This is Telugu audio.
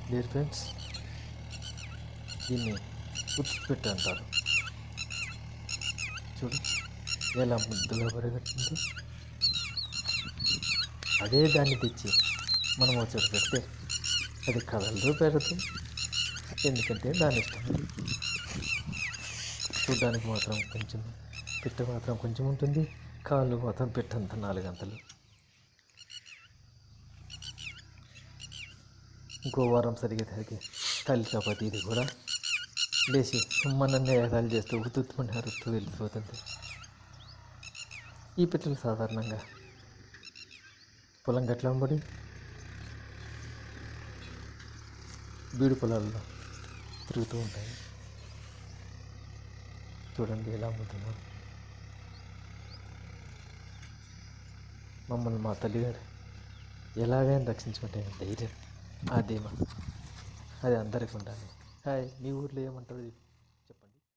డియర్ ఫ్రెండ్స్, దీన్ని ఉచ్చిపెట్టు అంటారు. చూడు ఎలా ముద్దుగా పరిగెడుతుందో. అదే దాన్ని తెచ్చి మనం చోట పెడితే అది కదలదు పెరగదు. ఎందుకంటే దాని ఇష్టం. చూడ్డానికి మాత్రం కొంచెం, పిట్ట మాత్రం కొంచెం ఉంటుంది, కాళ్ళు మాత్రం పెట్టంత 4 గంటలు. ఇంకో వారం సరిగేసరికి తల్లి కాబట్టి ఇది కూడా లేచి మనల్ని ఎగతాళి చేస్తూ ఉత్తుమని అరుస్తూ వెళ్ళిపోతుంది. ఈ పిట్టలు సాధారణంగా పొలం గట్ల వెంబడి బీడు పొలాల్లో తిరుగుతూ ఉంటాయి. చూడండి ఎలా ఉంటుందో. మమ్మల్ని మా తల్లిగారు ఎలాగైనా రక్షించుకుంటే ధైర్యం, ఆ ధీమా అది అందరికీ ఉండాలి. హాయ్, మీ ఊర్లో ఏమంటారు?